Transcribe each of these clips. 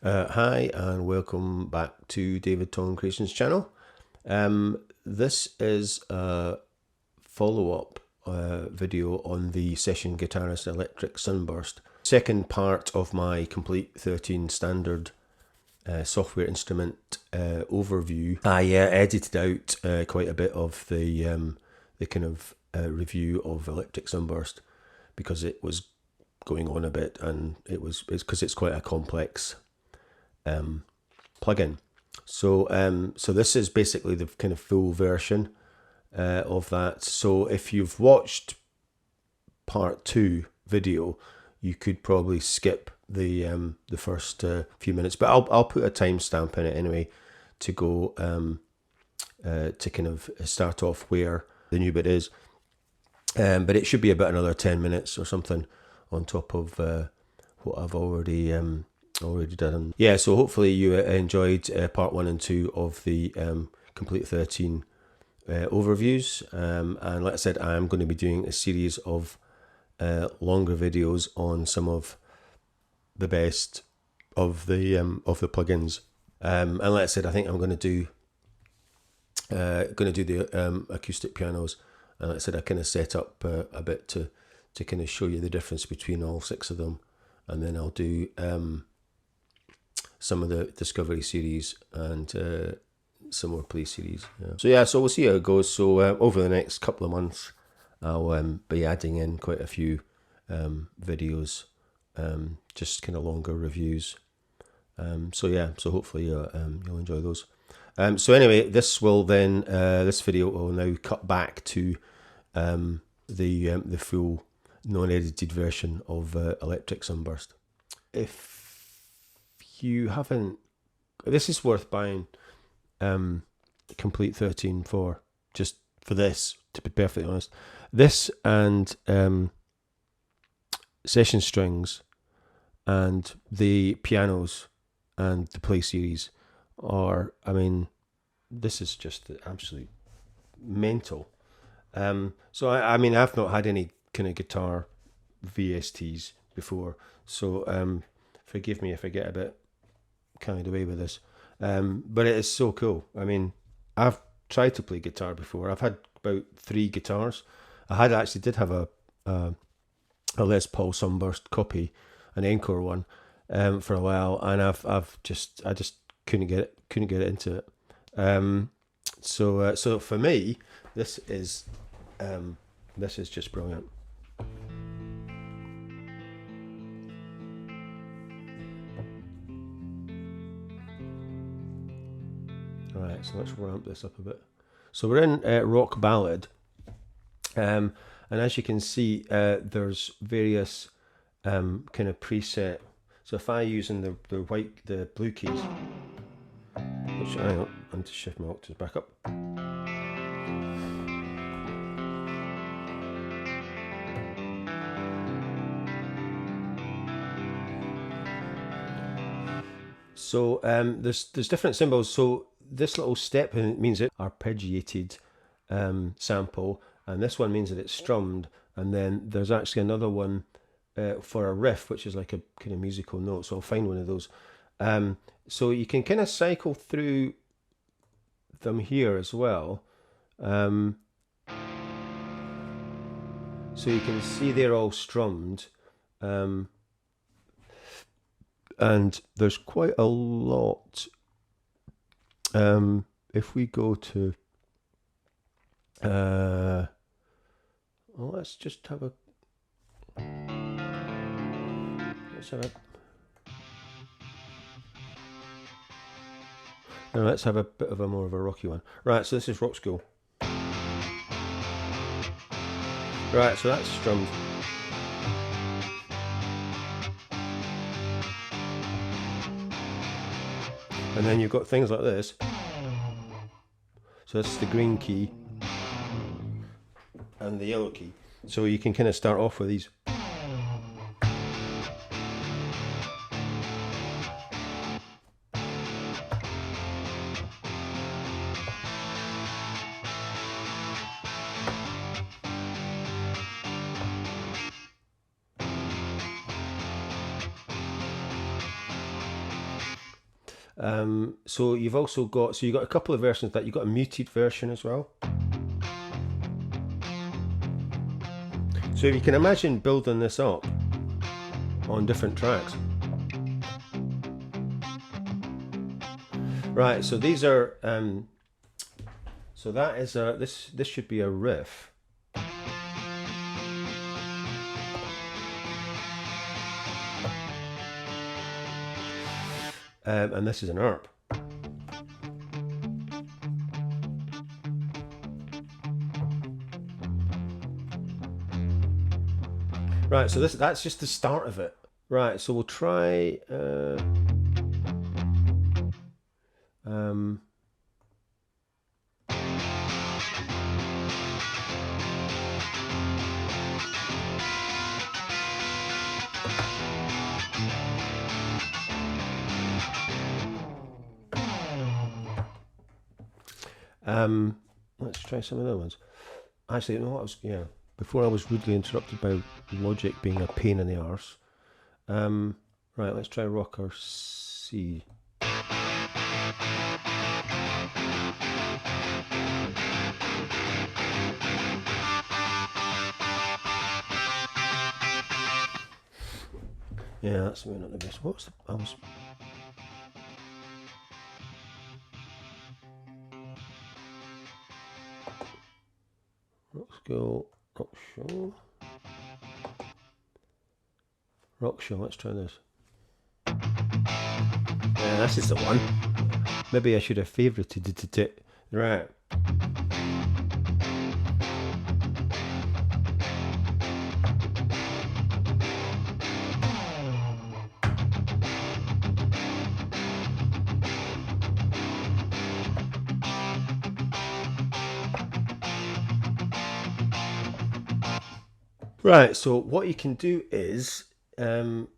Hi and welcome back to David Tong Creations channel. This is a follow-up video on the Session Guitarist Electric Sunburst. Second part of my Complete 13 standard software instrument overview. I edited out quite a bit of the kind of review of Electric Sunburst because it was going on a bit, and it's because it's quite a complex plugin. So this is basically the kind of full version of that. So if you've watched part 2 video, you could probably skip the first few minutes, but I'll put a timestamp in it anyway to go to kind of start off where the new bit is. But it should be about another 10 minutes or something on top of what I've already done. Yeah, so hopefully you enjoyed part 1 and 2 of the Complete 13 overviews. And like I said, I'm going to be doing a series of longer videos on some of the best of the plugins. And like I said, I think I'm going to do the acoustic pianos. And like I said, I kind of set up a bit to kind of show you the difference between all 6 of them, and then I'll do some of the Discovery series and some more Play series. Yeah. So we'll see how it goes. So over the next couple of months, I'll be adding in quite a few videos, just kind of longer reviews. So hopefully you'll enjoy those. So anyway, this video will now cut back to the full non-edited version of Electric Sunburst. If you haven't, this is worth buying Complete 13 for, just for this, to be perfectly honest. This and Session Strings and the pianos and the Play series are, I mean, this is just absolute mental. So I mean, I've not had any kind of guitar VSTs before, so forgive me if I get a bit carried away with this, but it is so cool. I mean, I've tried to play guitar before. I've had about 3 guitars. I did have a Les Paul Sunburst copy, an Encore one, for a while, and I just couldn't get it into it. So for me, this is just brilliant. Right, so let's ramp this up a bit. So we're in rock ballad, and as you can see, there's various kind of preset. So if I using the blue keys, which I need to shift my octaves back up. So there's different symbols. So this little step means it arpeggiated sample, and this one means that it's strummed. And then there's actually another one for a riff, which is like a kind of musical note. So I'll find one of those. So you can kind of cycle through them here as well. So you can see they're all strummed. And there's quite a lot. If we go to, let's just have a, let's have a bit of a more of a rocky one. Right, so this is Rock School. Right, so that's strummed. And then you've got things like this. So that's the green key and the yellow key. So you can kind of start off with these. So you've also got, so you've got a couple of versions of that. You've got a muted version as well. So you can imagine building this up on different tracks. Right, so these are, so that is a, this should be a riff. And this is an ARP. Right, so that's just the start of it. Right, so we'll try. Let's try some of the other ones. Actually, you know what? Before I was rudely interrupted by Logic being a pain in the arse. Right, let's try Rocker C. Yeah, that's maybe not the best. What was the, Let's go Rock Show. Rock Show, let's try this. Yeah, this is the one. Maybe I should have favorited it. Right. Right, so what you can do is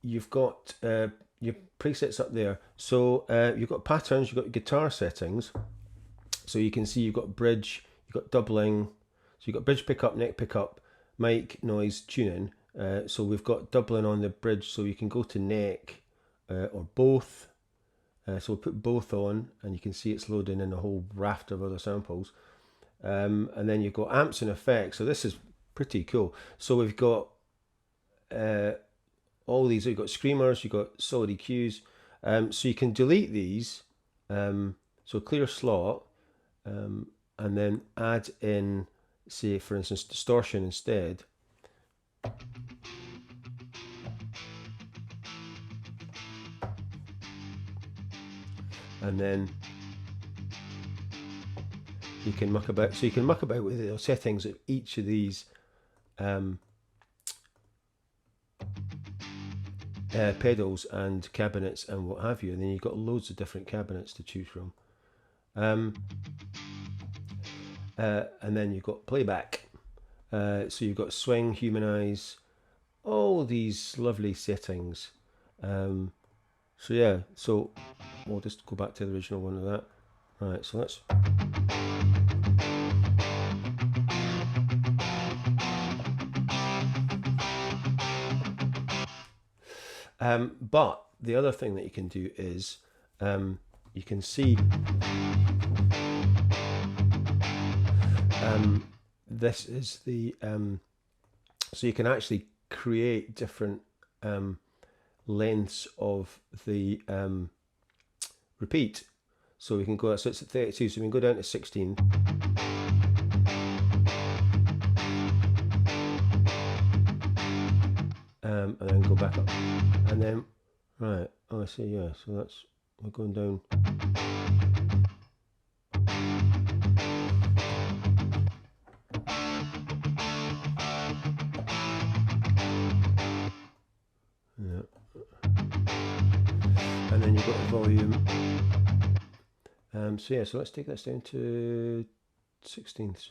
you've got your presets up there. So you've got patterns, you've got guitar settings. So you can see you've got bridge, you've got doubling. So you've got bridge pickup, neck pickup, mic, noise, tuning. So we've got doubling on the bridge, so you can go to neck or both. So we'll put both on, and you can see it's loading in a whole raft of other samples. And then you've got amps and effects. So this is pretty cool. So we've got all these. You've got screamers, you've got solid EQs. So you can delete these. So clear slot, and then add in, say, for instance, distortion instead. And then you can muck about. So you can muck about with the settings of each of these pedals and cabinets and what have you, and then you've got loads of different cabinets to choose from. And then you've got playback. So you've got swing, humanize, all these lovely settings. So yeah, so we'll just go back to the original one of that. Right, so let's. But the other thing that you can do is you can see this is the so you can actually create different lengths of the repeat. So we can go, so it's at 32, so we can go down to 16. And then go back up. And then, right, oh I see, yeah, so that's, we're going down. Yeah. And then you've got the volume. So yeah, so let's take this down to 16ths.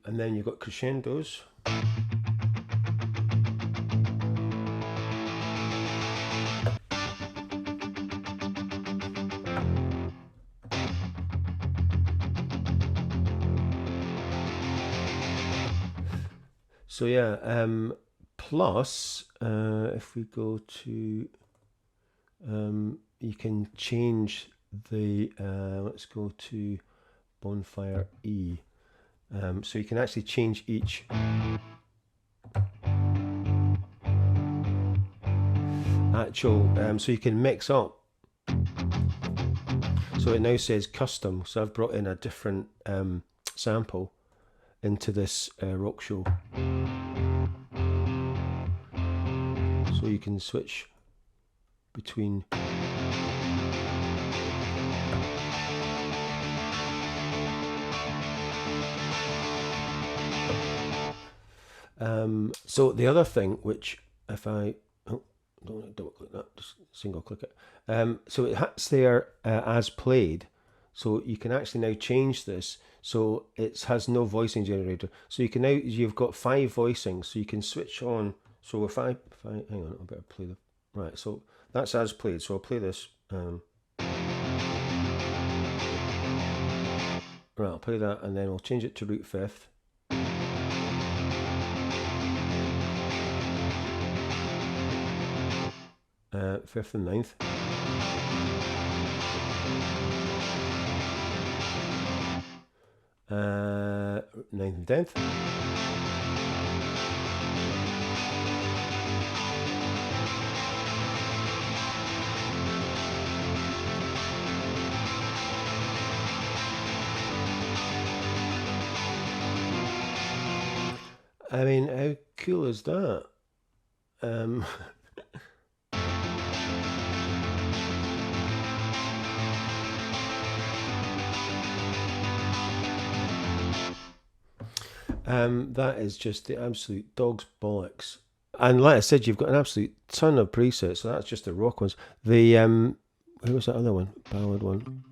And then you've got crescendos. So yeah, plus if we go to, you can change the, let's go to Bonfire E. So you can actually change each actual, so you can mix up. So it now says custom. So I've brought in a different sample into this rock show. So you can switch between. So the other thing, which if I don't want to double click that, just single click it. So it has there as played. So you can actually now change this. So it has no voicing generator. So you can now, you've got 5 voicings. So you can switch on. So if I hang on, I better play the, right. So that's as played. So I'll play this. Right, I'll play that, and then we'll change it to root 5th. Fifth and 9th. Ninth and 10th. I mean, how cool is that? That is just the absolute dog's bollocks. And like I said, you've got an absolute ton of presets, so that's just the rock ones. The who was that other one? Ballad one.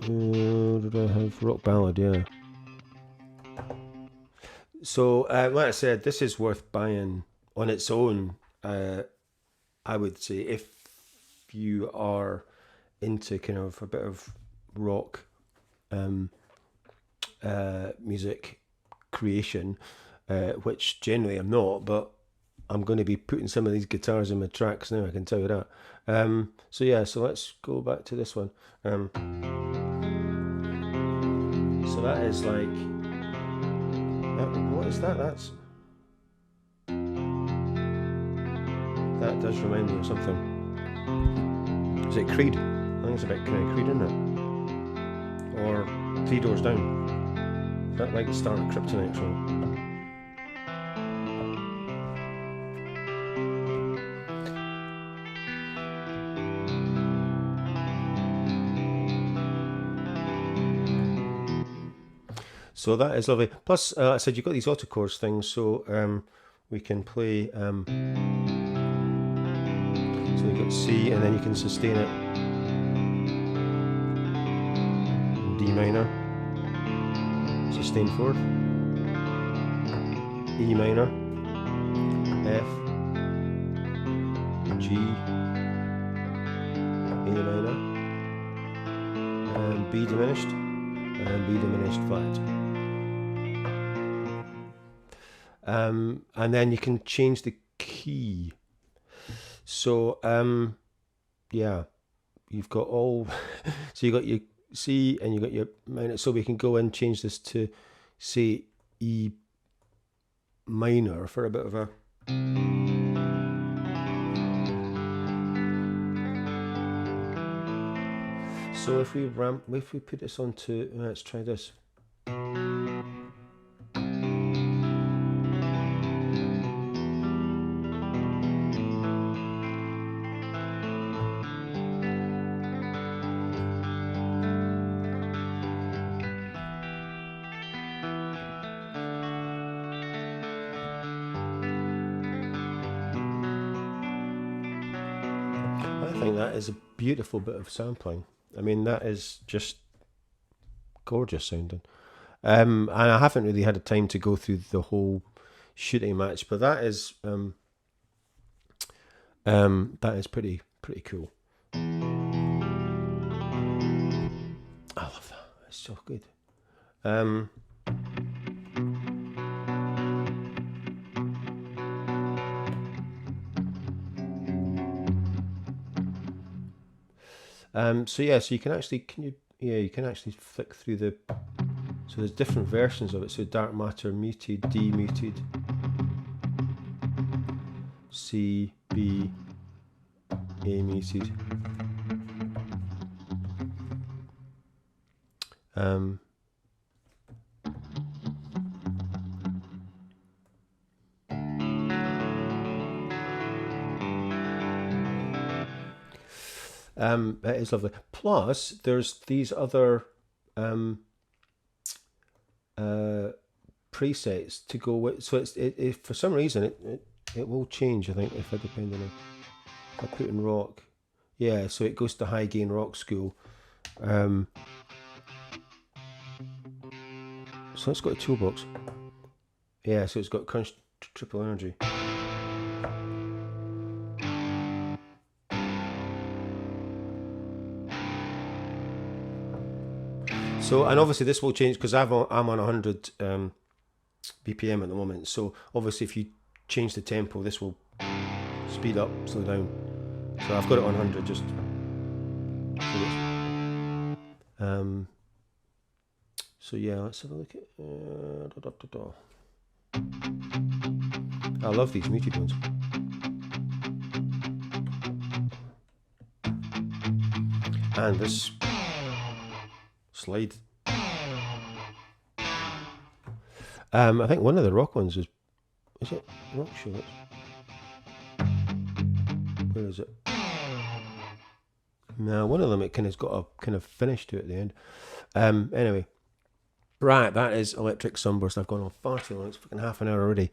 Did I have rock ballad? Yeah. So like I said, this is worth buying on its own. I would say if you are into kind of a bit of rock music creation, which generally I'm not, but I'm going to be putting some of these guitars in my tracks now, I can tell you that. So yeah, so let's go back to this one. So that is like, what is that? That does remind me of something. Is it Creed? I think it's a bit kind of Creed, isn't it? Or 3 Doors Down. Is that like the start of Kryptonite song? So that is lovely. Plus, I said you've got these autochords things, so we can play. So you got C, and then you can sustain it. D minor, sustain 4th, E minor, F, G, A minor, and B diminished, and B diminished flat. And then you can change the key. So yeah, you've got all. So you got your C and you got your minor. So we can go and change this to, say, E minor for a bit of a. So if we put this onto, let's try this. I think that is a beautiful bit of sampling. I mean, that is just gorgeous sounding. And I haven't really had a time to go through the whole shooting match, but that is pretty cool. I love that. It's so good. So yeah, so you can actually you can actually flick through the. So there's different versions of it. So dark matter muted, D muted, C, B, A muted. It is lovely. Plus, there's these other presets to go with. So it for some reason it will change. I think if I depend on it. If I put in rock, yeah. So it goes to high gain rock school. So let's go to toolbox. Yeah. So it's got crunch triple energy. So, and obviously this will change because I'm on 100 BPM at the moment. So obviously if you change the tempo, this will speed up, slow down. So I've got it on 100 just. So yeah, let's have a look at. I love these muted ones. And this slide. I think one of the rock ones is it rock shorts? Where is it? No, one of them it kind of's got a kind of finish to it at the end. Anyway, right, that is Electric Sunburst. I've gone on far too long. It's fucking half an hour already.